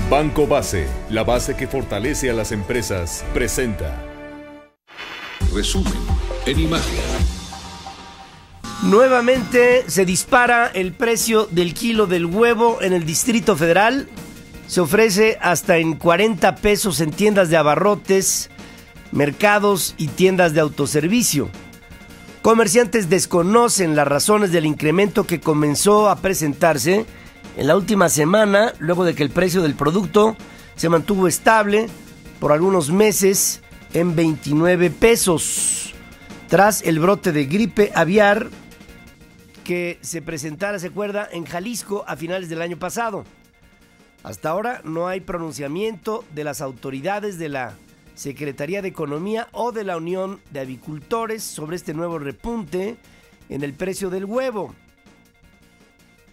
Banco Base, la base que fortalece a las empresas, presenta. Resumen en imagen. Nuevamente se dispara el precio del kilo del huevo en el Distrito Federal. Se ofrece hasta en 40 pesos en tiendas de abarrotes, mercados y tiendas de autoservicio. Comerciantes desconocen las razones del incremento que comenzó a presentarse en la última semana, luego de que el precio del producto se mantuvo estable por algunos meses en 29 pesos, tras el brote de gripe aviar que se presentara, se acuerda, en Jalisco a finales del año pasado. Hasta ahora no hay pronunciamiento de las autoridades de la Secretaría de Economía o de la Unión de Avicultores sobre este nuevo repunte en el precio del huevo.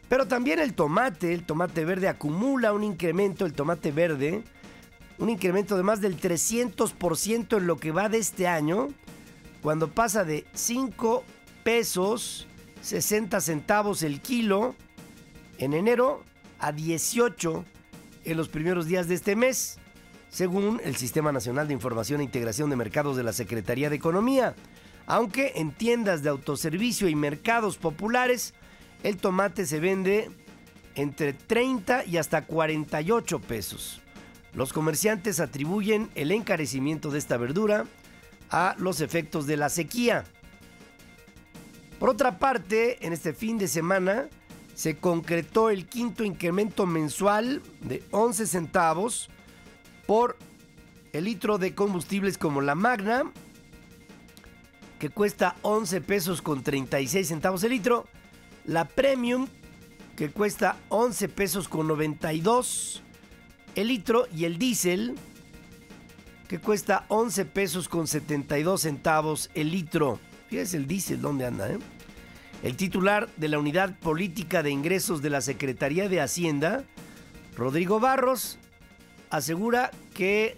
Pero también el tomate verde acumula un incremento, el tomate verde, un incremento de más del 300% en lo que va de este año, cuando pasa de 5 pesos 60 centavos el kilo en enero a 18 en los primeros días de este mes, según el Sistema Nacional de Información e Integración de Mercados de la Secretaría de Economía. Aunque en tiendas de autoservicio y mercados populares, el tomate se vende entre 30 y hasta 48 pesos. Los comerciantes atribuyen el encarecimiento de esta verdura a los efectos de la sequía. Por otra parte, en este fin de semana se concretó el quinto incremento mensual de 11 centavos por el litro de combustibles como la Magna, que cuesta 11 pesos con 36 centavos el litro, la Premium, que cuesta 11 pesos con 92 el litro, y el diésel, que cuesta 11 pesos con 72 centavos el litro. Fíjese el diésel, ¿dónde anda, El titular de la Unidad Política de Ingresos de la Secretaría de Hacienda, Rodrigo Barros, asegura que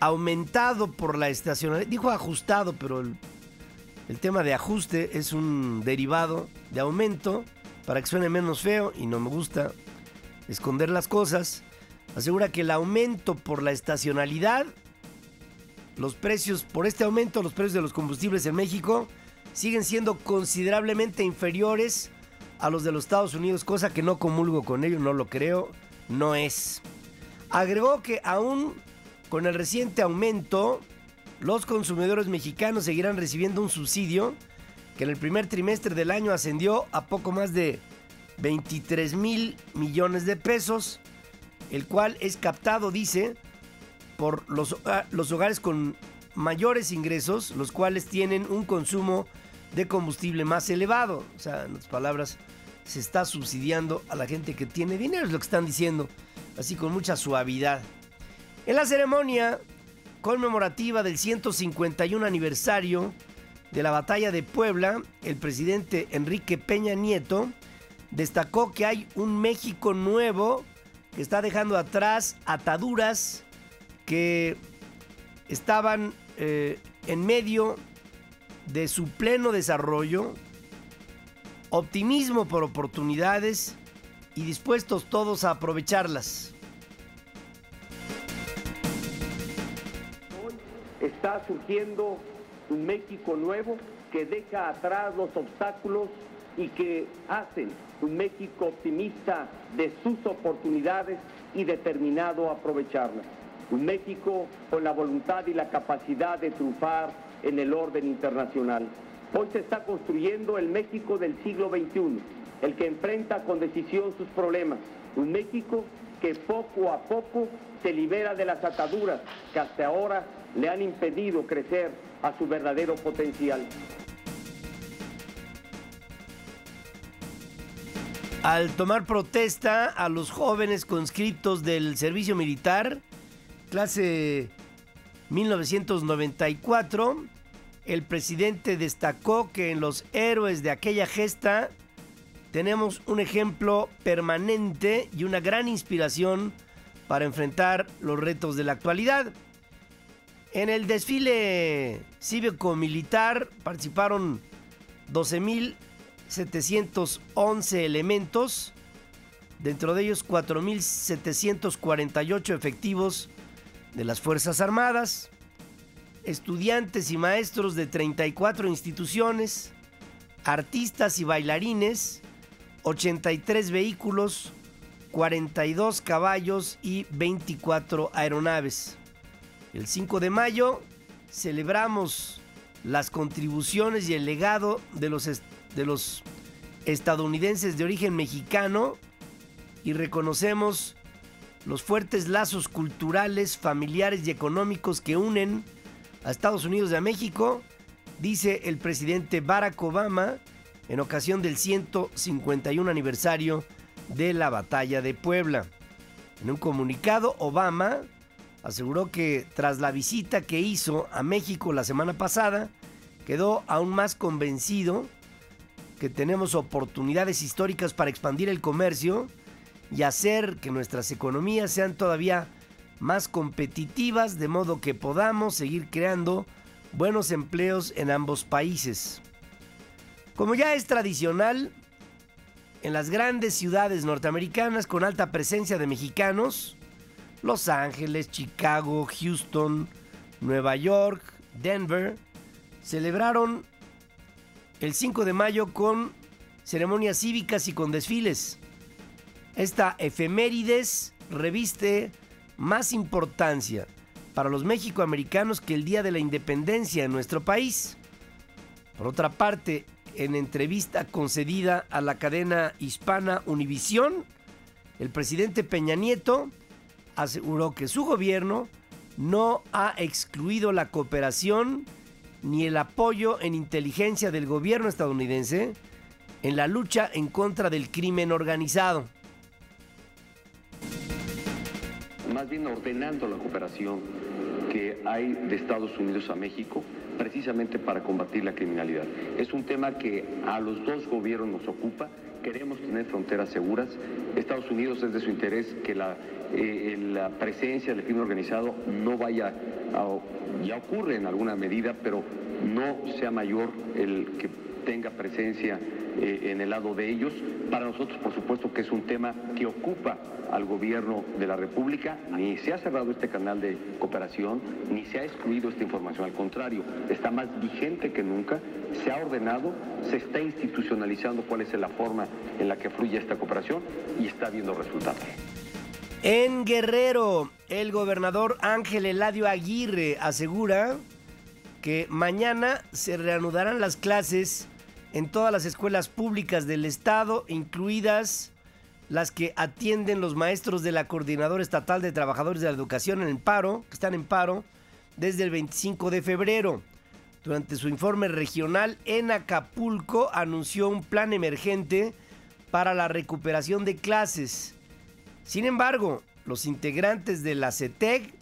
aumentado por la estacionalidad, dijo ajustado, pero el tema de ajuste es un derivado de aumento para que suene menos feo y no me gusta esconder las cosas. Asegura que el aumento por la estacionalidad, los precios, por este aumento, los precios de los combustibles en México siguen siendo considerablemente inferiores a los de los Estados Unidos, cosa que no comulgo con ello, no lo creo, no es. Agregó que aún con el reciente aumento, los consumidores mexicanos seguirán recibiendo un subsidio que en el primer trimestre del año ascendió a poco más de 23,000 millones de pesos, el cual es captado, dice, por los hogares con mayores ingresos, los cuales tienen un consumo de combustible más elevado. O sea, en otras palabras, se está subsidiando a la gente que tiene dinero, es lo que están diciendo, así con mucha suavidad. En la ceremonia conmemorativa del 151 aniversario de la Batalla de Puebla, el presidente Enrique Peña Nieto destacó que hay un México nuevo que está dejando atrás ataduras que estaban en medio de su pleno desarrollo, optimismo por oportunidades y dispuestos todos a aprovecharlas. Está surgiendo un México nuevo que deja atrás los obstáculos y que hacen un México optimista de sus oportunidades y determinado a aprovecharlas. Un México con la voluntad y la capacidad de triunfar en el orden internacional. Hoy se está construyendo el México del siglo XXI, el que enfrenta con decisión sus problemas. Un México que poco a poco se libera de las ataduras que hasta ahora le han impedido crecer a su verdadero potencial. Al tomar protesta a los jóvenes conscriptos del servicio militar, clase 1994, el presidente destacó que en los héroes de aquella gesta tenemos un ejemplo permanente y una gran inspiración para enfrentar los retos de la actualidad. En el desfile cívico-militar participaron 12,711 elementos dentro de ellos 4.748 efectivos de las Fuerzas Armadas, estudiantes y maestros de 34 instituciones, artistas y bailarines, 83 vehículos, 42 caballos y 24 aeronaves. El 5 de mayo celebramos las contribuciones y el legado de los estadounidenses de origen mexicano y reconocemos los fuertes lazos culturales, familiares y económicos que unen a Estados Unidos de México, dice el presidente Barack Obama en ocasión del 151 aniversario de la Batalla de Puebla. En un comunicado, Obama aseguró que tras la visita que hizo a México la semana pasada, quedó aún más convencido que tenemos oportunidades históricas para expandir el comercio y hacer que nuestras economías sean todavía más competitivas, de modo que podamos seguir creando buenos empleos en ambos países. Como ya es tradicional, en las grandes ciudades norteamericanas con alta presencia de mexicanos, Los Ángeles, Chicago, Houston, Nueva York, Denver, celebraron el 5 de mayo con ceremonias cívicas y con desfiles. Esta efemérides reviste más importancia para los mexicoamericanos que el Día de la Independencia en nuestro país. Por otra parte, en entrevista concedida a la cadena hispana Univisión, el presidente Peña Nieto aseguró que su gobierno no ha excluido la cooperación ni el apoyo en inteligencia del gobierno estadounidense en la lucha en contra del crimen organizado. Más bien ordenando la cooperación que hay de Estados Unidos a México, precisamente para combatir la criminalidad. Es un tema que a los dos gobiernos nos ocupa. Queremos tener fronteras seguras. Estados Unidos es de su interés que la presencia del crimen organizado no vaya ya ocurre en alguna medida, pero no sea mayor el que tenga presencia en el lado de ellos. Para nosotros, por supuesto, que es un tema que ocupa al gobierno de la República. Ni se ha cerrado este canal de cooperación, ni se ha excluido esta información. Al contrario, está más vigente que nunca, se ha ordenado, se está institucionalizando cuál es la forma en la que fluye esta cooperación y está viendo resultados. En Guerrero, el gobernador Ángel Eladio Aguirre asegura que mañana se reanudarán las clases en todas las escuelas públicas del estado, incluidas las que atienden los maestros de la Coordinadora Estatal de Trabajadores de la Educación en paro, que están en paro desde el 25 de febrero. Durante su informe regional en Acapulco, anunció un plan emergente para la recuperación de clases. Sin embargo, los integrantes de la CETEG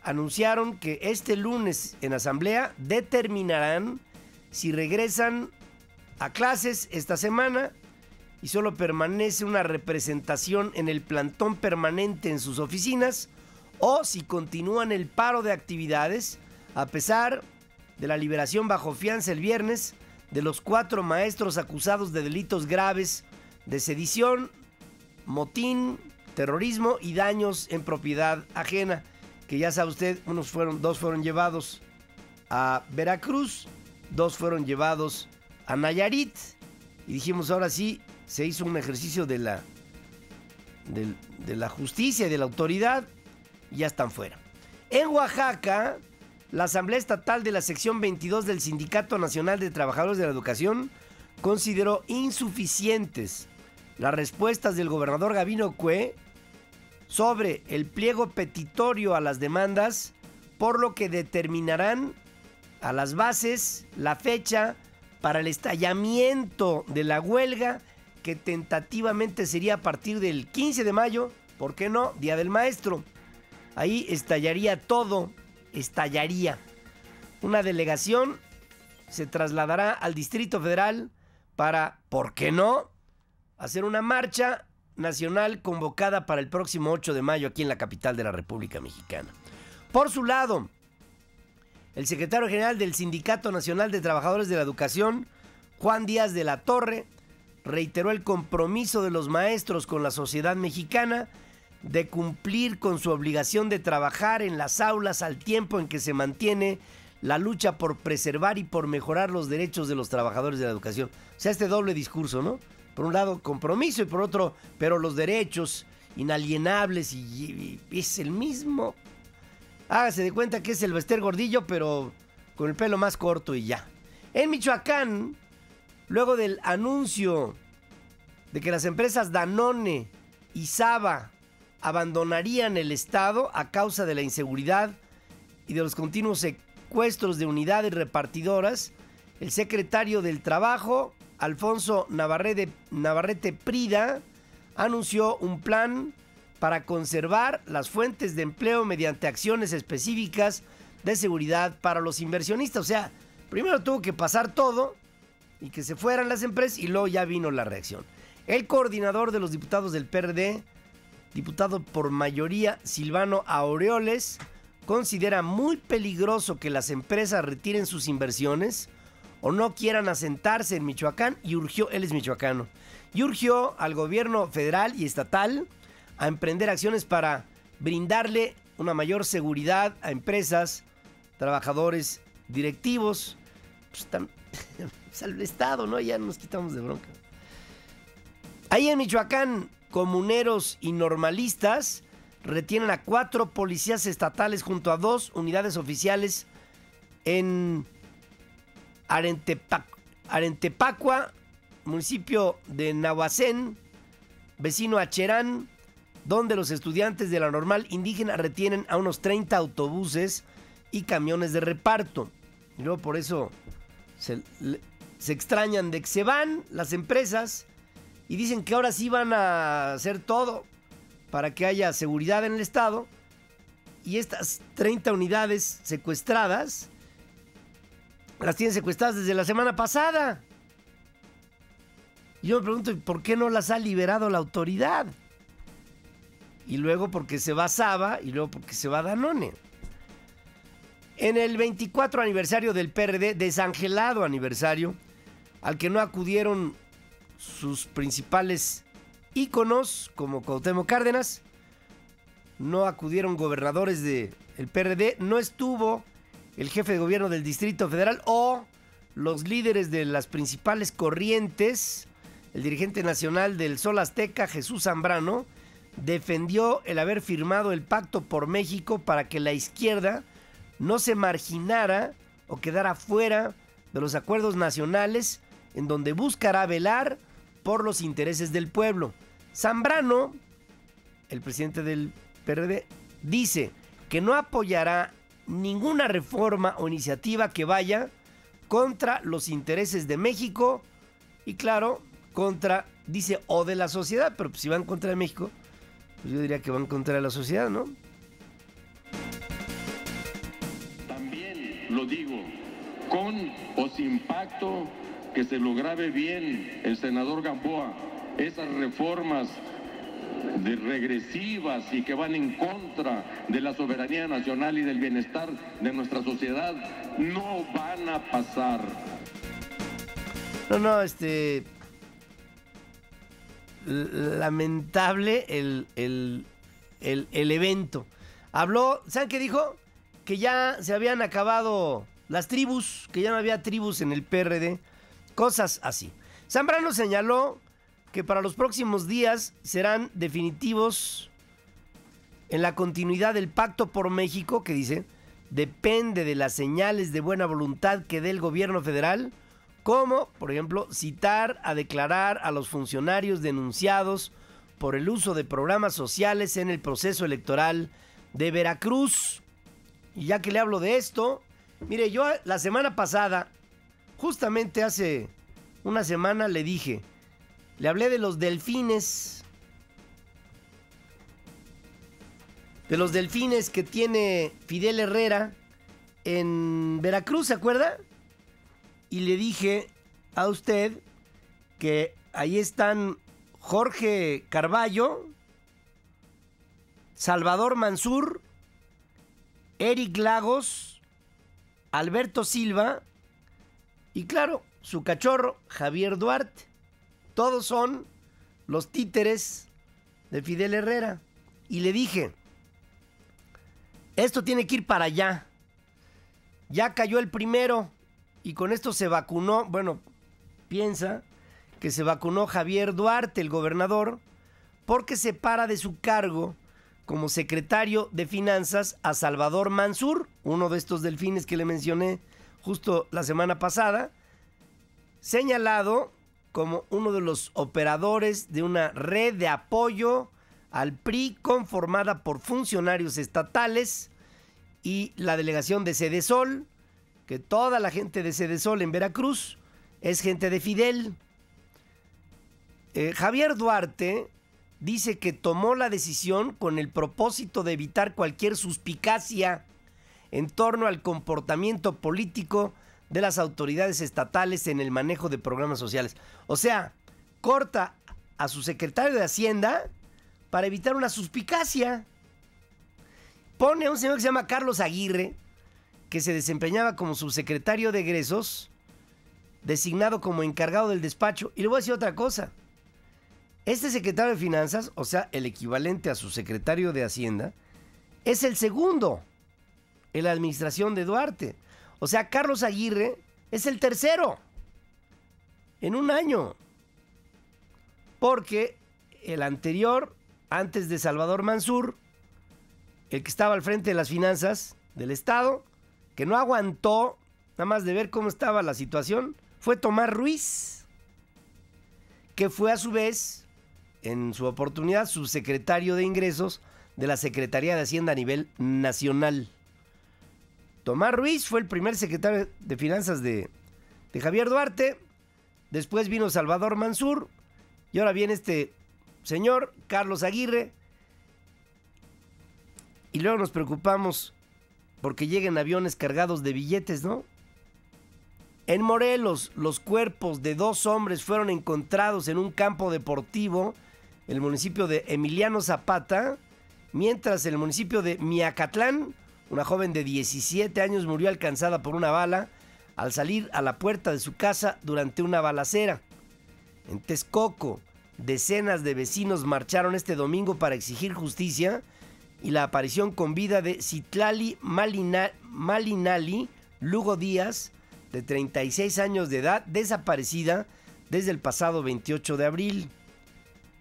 anunciaron que este lunes en asamblea determinarán si regresan a clases esta semana y solo permanece una representación en el plantón permanente en sus oficinas, o si continúan el paro de actividades a pesar de la liberación bajo fianza el viernes de los 4 maestros acusados de delitos graves de sedición, motín, terrorismo y daños en propiedad ajena, que ya sabe usted, dos fueron llevados a Veracruz, 2 fueron llevados a Nayarit, y dijimos ahora sí, se hizo un ejercicio de la justicia y de la autoridad, y ya están fuera. En Oaxaca, la Asamblea Estatal de la Sección 22 del Sindicato Nacional de Trabajadores de la Educación consideró insuficientes las respuestas del gobernador Gabino Cue sobre el pliego petitorio a las demandas, por lo que determinarán a las bases la fecha para el estallamiento de la huelga, que tentativamente sería a partir del 15 de mayo, ¿por qué no? Día del Maestro. Ahí estallaría todo, estallaría. Una delegación se trasladará al Distrito Federal para, ¿por qué no?, hacer una marcha nacional convocada para el próximo 8 de mayo aquí en la capital de la República Mexicana. Por su lado, el secretario general del Sindicato Nacional de Trabajadores de la Educación, Juan Díaz de la Torre, reiteró el compromiso de los maestros con la sociedad mexicana de cumplir con su obligación de trabajar en las aulas al tiempo en que se mantiene la lucha por preservar y por mejorar los derechos de los trabajadores de la educación. O sea, este doble discurso, ¿no? Por un lado, compromiso, y por otro, pero los derechos inalienables, y es el mismo. Hágase de cuenta que es el Bester Gordillo, pero con el pelo más corto y ya. En Michoacán, luego del anuncio de que las empresas Danone y Saba abandonarían el estado a causa de la inseguridad y de los continuos secuestros de unidades repartidoras, el secretario del Trabajo, Alfonso Navarrete Prida, anunció un plan para conservar las fuentes de empleo mediante acciones específicas de seguridad para los inversionistas. O sea, primero tuvo que pasar todo y que se fueran las empresas, y luego ya vino la reacción. El coordinador de los diputados del PRD, diputado por mayoría Silvano Aureoles, considera muy peligroso que las empresas retiren sus inversiones o no quieran asentarse en Michoacán, y urgió, él es michoacano, y urgió al gobierno federal y estatal a emprender acciones para brindarle una mayor seguridad a empresas, trabajadores, directivos, pues al Estado, ¿no? Ya nos quitamos de bronca. Ahí en Michoacán, comuneros y normalistas retienen a 4 policías estatales junto a 2 unidades oficiales en Arentepacua, municipio de Nahuacén, vecino a Cherán, donde los estudiantes de la normal indígena retienen a unos 30 autobuses y camiones de reparto. Y luego por eso se extrañan de que se van las empresas y dicen que ahora sí van a hacer todo para que haya seguridad en el estado. Y estas 30 unidades secuestradas las tienen secuestradas desde la semana pasada. Y yo me pregunto, ¿por qué no las ha liberado la autoridad? Y luego porque se va Saba, y luego porque se va Danone. En el 24 aniversario del PRD, desangelado aniversario, al que no acudieron sus principales íconos, como Cuauhtémoc Cárdenas, no acudieron gobernadores del PRD, no estuvo el jefe de gobierno del Distrito Federal o los líderes de las principales corrientes. El dirigente nacional del Sol Azteca, Jesús Zambrano, defendió el haber firmado el Pacto por México para que la izquierda no se marginara o quedara fuera de los acuerdos nacionales, en donde buscará velar por los intereses del pueblo. Zambrano, el presidente del PRD, dice que no apoyará ninguna reforma o iniciativa que vaya contra los intereses de México y, claro, contra, dice, o de la sociedad, pero pues si van contra de México, pues yo diría que van contra la sociedad, ¿no? También lo digo, con o sin pacto, que se lo grabe bien el senador Gamboa, esas reformas regresivas y que van en contra de la soberanía nacional y del bienestar de nuestra sociedad no van a pasar. No, lamentable el evento. Habló, ¿saben qué dijo? Que ya se habían acabado las tribus, que ya no había tribus en el PRD, cosas así. Zambrano señaló que para los próximos días serán definitivos en la continuidad del Pacto por México, que dice, depende de las señales de buena voluntad que dé el gobierno federal, como, por ejemplo, citar a declarar a los funcionarios denunciados por el uso de programas sociales en el proceso electoral de Veracruz. Y ya que le hablo de esto, mire, yo la semana pasada, justamente hace una semana, le hablé de los delfines. De los delfines que tiene Fidel Herrera en Veracruz, ¿se acuerda? Y le dije a usted que ahí están Jorge Carballo, Salvador Mansur, Eric Lagos, Alberto Silva y, claro, su cachorro Javier Duarte. Todos son los títeres de Fidel Herrera. Y le dije, esto tiene que ir para allá. Ya cayó el primero y con esto se vacunó, bueno, piensa que se vacunó Javier Duarte, el gobernador, porque separa de su cargo como secretario de Finanzas a Salvador Mansur, uno de estos delfines que le mencioné justo la semana pasada, señalado como uno de los operadores de una red de apoyo al PRI conformada por funcionarios estatales y la delegación de Sedesol, que toda la gente de Sedesol en Veracruz es gente de Fidel. Javier Duarte dice que tomó la decisión con el propósito de evitar cualquier suspicacia en torno al comportamiento político de las autoridades estatales en el manejo de programas sociales. O sea, corta a su secretario de Hacienda para evitar una suspicacia. Pone a un señor que se llama Carlos Aguirre, que se desempeñaba como subsecretario de egresos, designado como encargado del despacho. Y le voy a decir otra cosa. Este secretario de Finanzas, o sea, el equivalente a su secretario de Hacienda, es el segundo en la administración de Duarte. O sea, Carlos Aguirre es el tercero en un año. Porque el anterior, antes de Salvador Mansur, el que estaba al frente de las finanzas del Estado, que no aguantó nada más de ver cómo estaba la situación, fue Tomás Ruiz, que fue a su vez, en su oportunidad, subsecretario de Ingresos de la Secretaría de Hacienda a nivel nacional. Tomás Ruiz fue el primer secretario de Finanzas de Javier Duarte. Después vino Salvador Mansur. Y ahora viene este señor, Carlos Aguirre. Y luego nos preocupamos porque lleguen aviones cargados de billetes, ¿no? En Morelos, los cuerpos de 2 hombres fueron encontrados en un campo deportivo en el municipio de Emiliano Zapata, mientras en el municipio de Miacatlán, una joven de 17 años murió alcanzada por una bala al salir a la puerta de su casa durante una balacera. En Texcoco, decenas de vecinos marcharon este domingo para exigir justicia y la aparición con vida de Citlali Malinali Lugo Díaz, de 36 años de edad, desaparecida desde el pasado 28 de abril.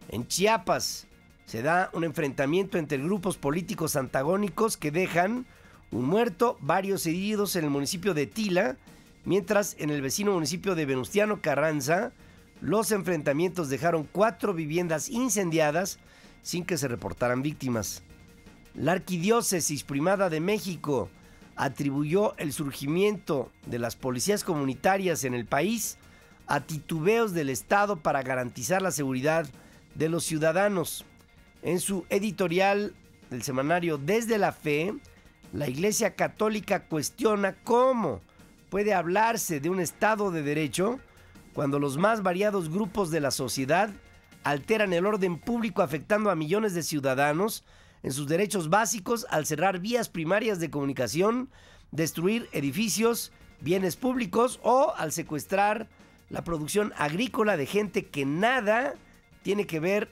En Chiapas se da un enfrentamiento entre grupos políticos antagónicos que dejan un muerto, varios heridos en el municipio de Tila, mientras en el vecino municipio de Venustiano Carranza los enfrentamientos dejaron 4 viviendas incendiadas sin que se reportaran víctimas. La Arquidiócesis Primada de México atribuyó el surgimiento de las policías comunitarias en el país a titubeos del Estado para garantizar la seguridad de los ciudadanos. En su editorial del semanario Desde la Fe, la Iglesia Católica cuestiona cómo puede hablarse de un Estado de Derecho cuando los más variados grupos de la sociedad alteran el orden público afectando a millones de ciudadanos en sus derechos básicos al cerrar vías primarias de comunicación, destruir edificios, bienes públicos o al secuestrar la producción agrícola de gente que nada tiene que ver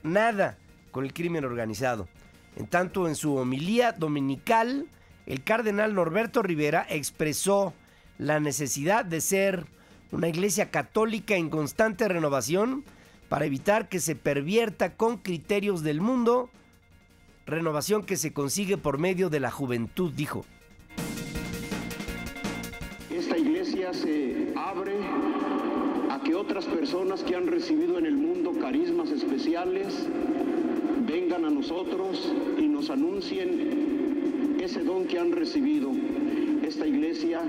con el crimen organizado. En tanto, en su homilía dominical, el cardenal Norberto Rivera expresó la necesidad de ser una iglesia católica en constante renovación para evitar que se pervierta con criterios del mundo, renovación que se consigue por medio de la juventud, dijo. Esta iglesia se abre a que otras personas que han recibido en el mundo carismas especiales vengan a nosotros y nos anuncien ese don que han recibido. Esta iglesia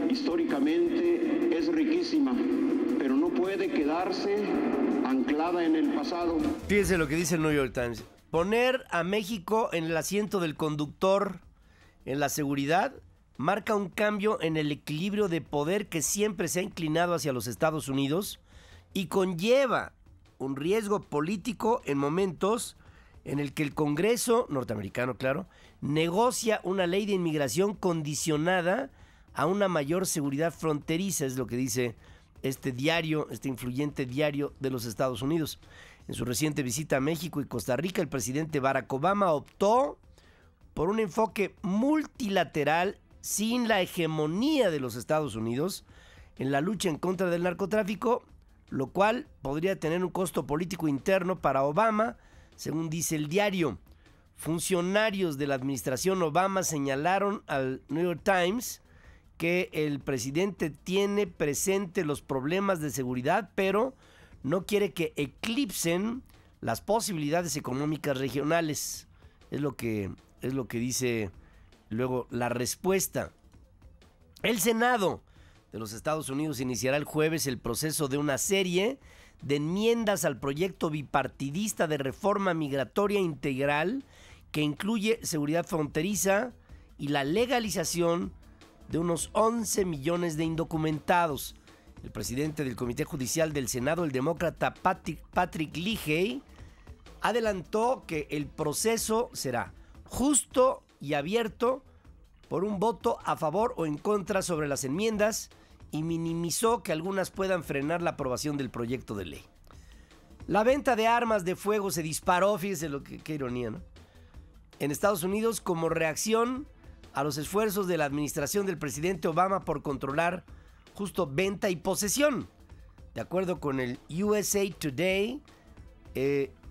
históricamente es riquísima, pero no puede quedarse anclada en el pasado. Fíjense lo que dice el New York Times. Poner a México en el asiento del conductor en la seguridad marca un cambio en el equilibrio de poder que siempre se ha inclinado hacia los Estados Unidos y conlleva un riesgo político en momentos en el que el Congreso norteamericano, claro, negocia una ley de inmigración condicionada a una mayor seguridad fronteriza, es lo que dice este influyente diario de los Estados Unidos. En su reciente visita a México y Costa Rica, el presidente Barack Obama optó por un enfoque multilateral sin la hegemonía de los Estados Unidos en la lucha en contra del narcotráfico, lo cual podría tener un costo político interno para Obama, según dice el diario. Funcionarios de la administración Obama señalaron al New York Times que el presidente tiene presente los problemas de seguridad, pero no quiere que eclipsen las posibilidades económicas regionales. Es lo que dice luego la respuesta. El Senado de los Estados Unidos iniciará el jueves el proceso de una serie de enmiendas al proyecto bipartidista de reforma migratoria integral que incluye seguridad fronteriza y la legalización de unos 11 millones de indocumentados. El presidente del Comité Judicial del Senado, el demócrata Patrick Leahy, adelantó que el proceso será justo y abierto por un voto a favor o en contra sobre las enmiendas y minimizó que algunas puedan frenar la aprobación del proyecto de ley. La venta de armas de fuego se disparó, fíjese qué ironía, ¿no?, en Estados Unidos como reacción a los esfuerzos de la administración del presidente Obama por controlar justo venta y posesión. De acuerdo con el USA Today,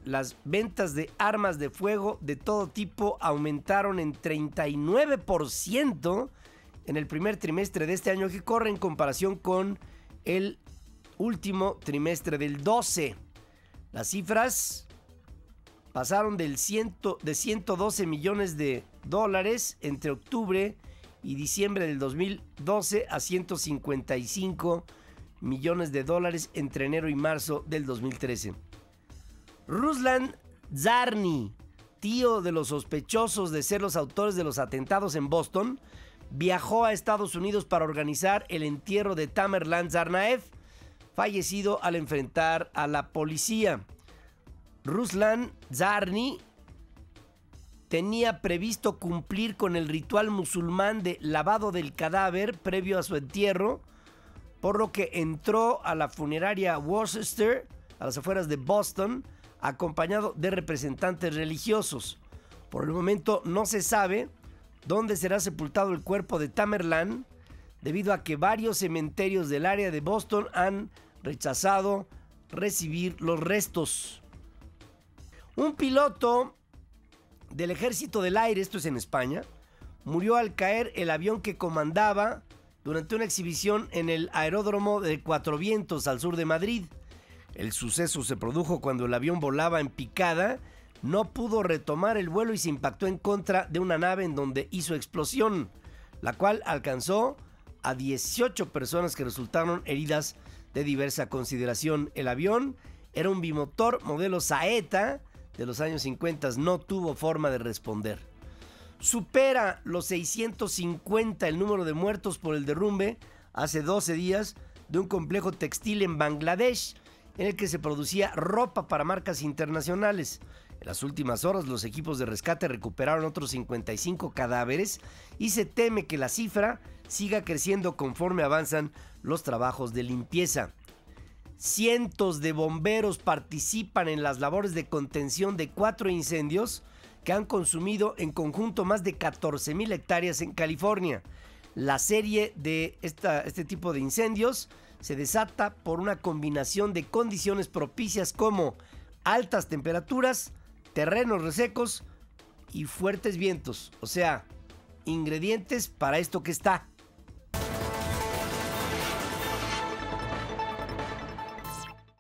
las ventas de armas de fuego de todo tipo aumentaron en 39% en el primer trimestre de este año que corre en comparación con el último trimestre del 12. Las cifras pasaron de 112 millones de dólares entre octubre y diciembre del 2012 a 155 millones de dólares entre enero y marzo del 2013. Ruslan Czarny, tío de los sospechosos de ser los autores de los atentados en Boston, viajó a Estados Unidos para organizar el entierro de Tamerlan Tsarnaev, fallecido al enfrentar a la policía. Ruslan Czarny tenía previsto cumplir con el ritual musulmán de lavado del cadáver previo a su entierro, por lo que entró a la funeraria Worcester, a las afueras de Boston, acompañado de representantes religiosos. Por el momento no se sabe dónde será sepultado el cuerpo de Tamerlan, debido a que varios cementerios del área de Boston han rechazado recibir los restos. Un piloto del Ejército del Aire, esto es en España, murió al caer el avión que comandaba durante una exhibición en el aeródromo de Cuatro Vientos, al sur de Madrid. El suceso se produjo cuando el avión volaba en picada, no pudo retomar el vuelo y se impactó en contra de una nave en donde hizo explosión, la cual alcanzó a 18 personas que resultaron heridas de diversa consideración. El avión era un bimotor modelo Saeta de los años 50, no tuvo forma de responder. Supera los 650 el número de muertos por el derrumbe hace 12 días de un complejo textil en Bangladesh, en el que se producía ropa para marcas internacionales. En las últimas horas, los equipos de rescate recuperaron otros 55 cadáveres y se teme que la cifra siga creciendo conforme avanzan los trabajos de limpieza. Cientos de bomberos participan en las labores de contención de 4 incendios que han consumido en conjunto más de 14,000 hectáreas en California. La serie de este tipo de incendios se desata por una combinación de condiciones propicias como altas temperaturas, terrenos resecos y fuertes vientos. O sea, ingredientes para esto que está.